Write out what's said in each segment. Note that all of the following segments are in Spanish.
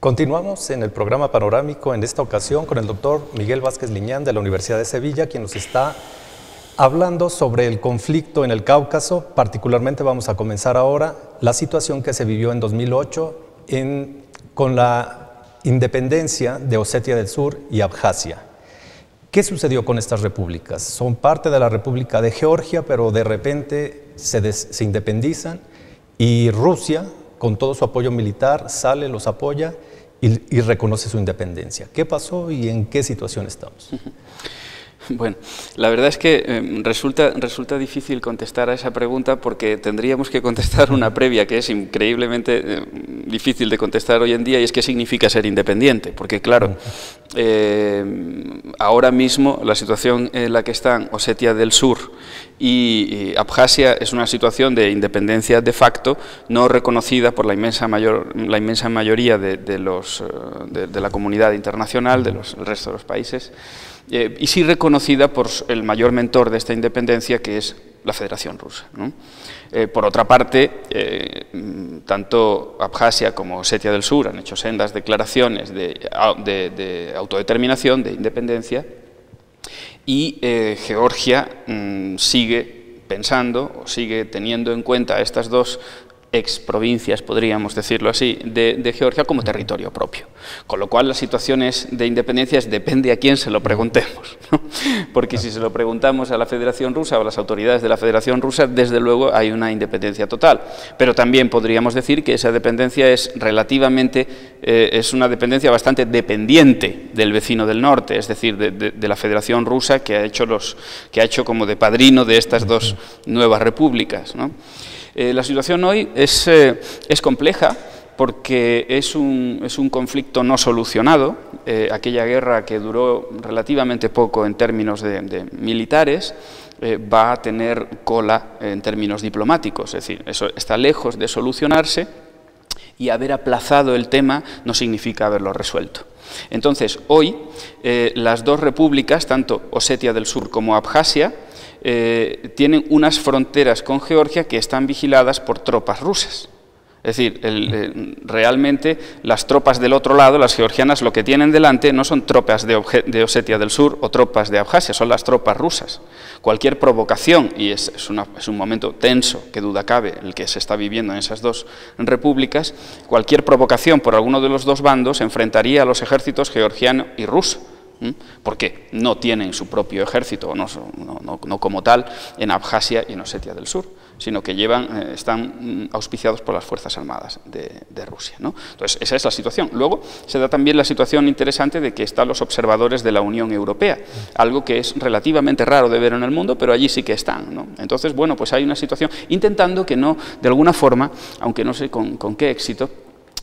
Continuamos en el programa panorámico, en esta ocasión con el doctor Miguel Vázquez Liñán de la Universidad de Sevilla, quien nos está hablando sobre el conflicto en el Cáucaso. Particularmente vamos a comenzar ahora la situación que se vivió en 2008 con la independencia de Osetia del Sur y Abjasia. ¿Qué sucedió con estas repúblicas? Son parte de la República de Georgia, pero de repente se independizan y Rusia, con todo su apoyo militar, sale, los apoya y reconoce su independencia. ¿Qué pasó y en qué situación estamos? Bueno, la verdad es que resulta difícil contestar a esa pregunta porque tendríamos que contestar una previa que es increíblemente difícil de contestar hoy en día, y es qué significa ser independiente. Porque claro, ahora mismo la situación en la que están Osetia del Sur y Abjasia es una situación de independencia de facto, no reconocida por la inmensa mayoría de la comunidad internacional, del resto de los países, y sí reconocida por el mayor mentor de esta independencia, que es la Federación Rusa, ¿no? Por otra parte, tanto Abjasia como Osetia del Sur han hecho sendas declaraciones de autodeterminación, de independencia, y Georgia sigue pensando o sigue teniendo en cuenta estas dos exprovincias, podríamos decirlo así, de Georgia como territorio propio. Con lo cual las situaciones de independencia depende a quién se lo preguntemos, ¿no? Porque si se lo preguntamos a la Federación Rusa o a las autoridades de la Federación Rusa, desde luego hay una independencia total. Pero también podríamos decir que esa dependencia es es una dependencia bastante dependiente del vecino del norte, es decir, de la Federación Rusa, que ha hecho como de padrino de estas dos nuevas repúblicas, ¿no? La situación hoy es compleja porque es un conflicto no solucionado. Aquella guerra que duró relativamente poco en términos de militares va a tener cola en términos diplomáticos, es decir, eso está lejos de solucionarse, y haber aplazado el tema no significa haberlo resuelto. Entonces, hoy las dos repúblicas, tanto Osetia del Sur como Abjasia, tienen unas fronteras con Georgia que están vigiladas por tropas rusas. Es decir, realmente las tropas del otro lado, las georgianas, lo que tienen delante no son tropas de Osetia del Sur o tropas de Abjasia, son las tropas rusas. Cualquier provocación, y es un momento tenso, que duda cabe, el que se está viviendo en esas dos repúblicas, cualquier provocación por alguno de los dos bandos enfrentaría a los ejércitos georgiano y ruso, porque no tienen su propio ejército, no como tal, en Abjasia y en Osetia del Sur, sino que están auspiciados por las Fuerzas Armadas de Rusia, ¿no? Entonces, esa es la situación. Luego se da también la situación interesante de que están los observadores de la Unión Europea, algo que es relativamente raro de ver en el mundo, pero allí sí que están, ¿no? Entonces, bueno, pues hay una situación intentando que no, de alguna forma, aunque no sé con qué éxito,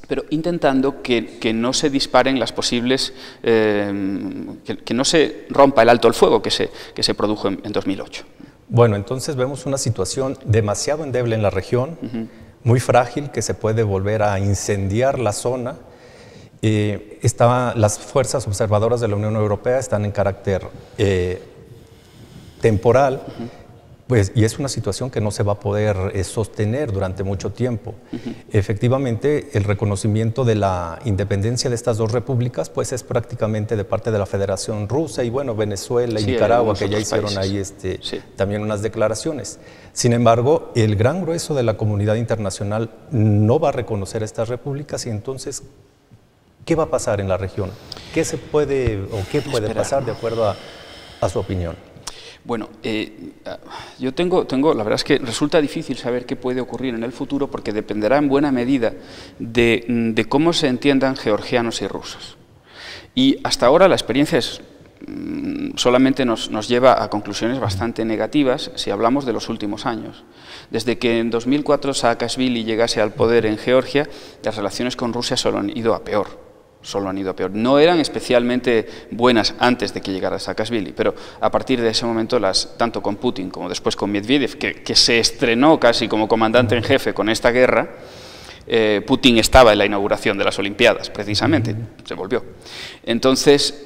pero intentando que no se disparen las posibles, que no se rompa el alto el fuego que se produjo en 2008. Bueno, entonces vemos una situación demasiado endeble en la región, muy frágil, que se puede volver a incendiar la zona. Las fuerzas observadoras de la Unión Europea están en carácter temporal, pues, y es una situación que no se va a poder sostener durante mucho tiempo. Efectivamente, el reconocimiento de la independencia de estas dos repúblicas pues es prácticamente de parte de la Federación Rusa y bueno, Venezuela y Nicaragua, que ya hicieron ahí también unas declaraciones. Sin embargo, el gran grueso de la comunidad internacional no va a reconocer estas repúblicas, y entonces, ¿qué va a pasar en la región? ¿Qué se puede o qué puede pasar de acuerdo a su opinión? Bueno, yo la verdad es que resulta difícil saber qué puede ocurrir en el futuro porque dependerá en buena medida de cómo se entiendan georgianos y rusos. Y hasta ahora la experiencia solamente nos lleva a conclusiones bastante negativas si hablamos de los últimos años. Desde que en 2004 Saakashvili llegase al poder en Georgia, las relaciones con Rusia solo han ido a peor. No eran especialmente buenas antes de que llegara Saakashvili, pero a partir de ese momento, tanto con Putin como después con Medvedev, que se estrenó casi como comandante en jefe con esta guerra, Putin estaba en la inauguración de las Olimpiadas, precisamente, se volvió. Entonces,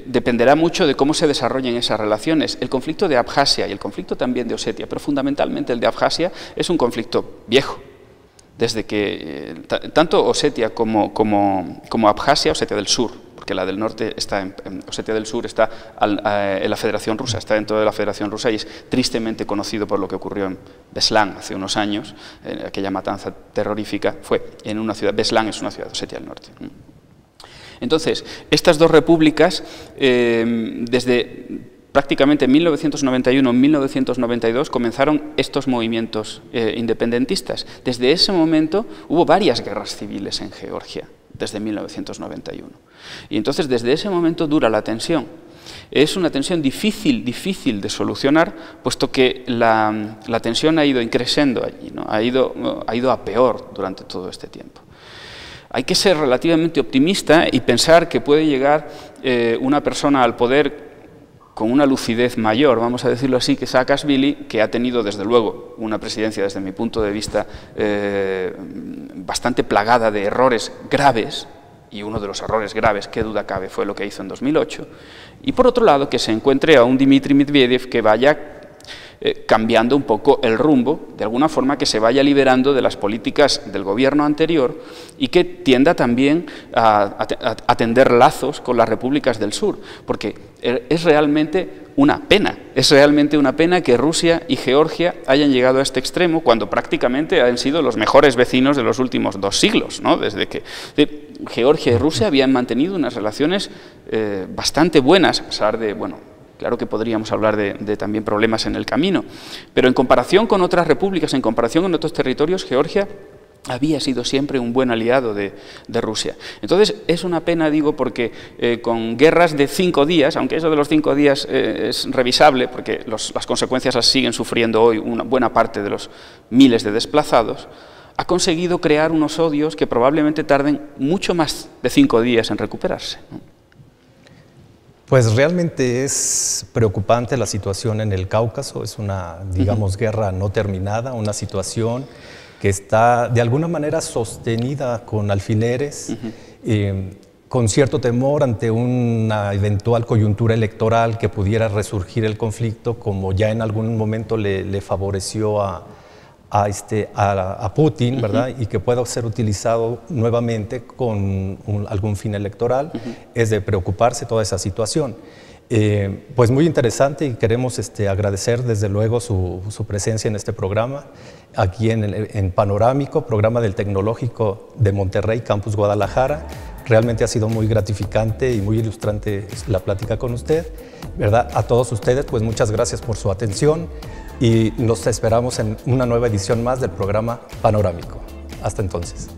dependerá mucho de cómo se desarrollen esas relaciones. El conflicto de Abjasia y el conflicto también de Osetia, pero fundamentalmente el de Abjasia, es un conflicto viejo. desde que tanto Osetia como Abjasia, Osetia del Sur, porque la del norte está en Osetia del Sur está en la Federación Rusa, está dentro de la Federación Rusa y es tristemente conocido por lo que ocurrió en Beslan hace unos años, aquella matanza terrorífica fue en una ciudad, Beslan es una ciudad de Osetia del Norte. Entonces, estas dos repúblicas, desde prácticamente en 1991-1992 comenzaron estos movimientos independentistas. Desde ese momento hubo varias guerras civiles en Georgia, desde 1991. Y entonces desde ese momento dura la tensión. Es una tensión difícil de solucionar, puesto que la tensión ha ido increciendo allí, ¿no? Ha ido a peor durante todo este tiempo. Hay que ser relativamente optimista y pensar que puede llegar una persona al poder con una lucidez mayor, vamos a decirlo así, que Saakashvili, que ha tenido desde luego una presidencia desde mi punto de vista bastante plagada de errores graves, y uno de los errores graves, qué duda cabe, fue lo que hizo en 2008, y por otro lado que se encuentre a un Dmitry Medvedev que vaya cambiando un poco el rumbo, de alguna forma que se vaya liberando de las políticas del gobierno anterior y que tienda también a tender lazos con las repúblicas del sur, porque es realmente una pena que Rusia y Georgia hayan llegado a este extremo cuando prácticamente han sido los mejores vecinos de los últimos 2 siglos, ¿no? Desde que Georgia y Rusia habían mantenido unas relaciones bastante buenas, a pesar de, bueno, claro que podríamos hablar de también problemas en el camino, pero en comparación con otras repúblicas, en comparación con otros territorios, Georgia había sido siempre un buen aliado de Rusia. Entonces, es una pena, digo, porque con guerras de 5 días, aunque eso de los 5 días es revisable, porque las consecuencias las siguen sufriendo hoy una buena parte de los miles de desplazados, ha conseguido crear unos odios que probablemente tarden mucho más de 5 días en recuperarse, ¿no? Pues realmente es preocupante la situación en el Cáucaso, es una, digamos, guerra no terminada, una situación que está de alguna manera sostenida con alfileres, con cierto temor ante una eventual coyuntura electoral que pudiera resurgir el conflicto, como ya en algún momento le favoreció a Putin, ¿verdad? Y que pueda ser utilizado nuevamente con algún fin electoral. Es de preocuparse toda esa situación. Pues muy interesante y queremos agradecer desde luego su presencia en este programa, aquí en Panorámico, programa del Tecnológico de Monterrey, Campus Guadalajara. Realmente ha sido muy gratificante y muy ilustrante la plática con usted, ¿verdad? A todos ustedes, pues muchas gracias por su atención y nos esperamos en una nueva edición más del programa Panorámico. Hasta entonces.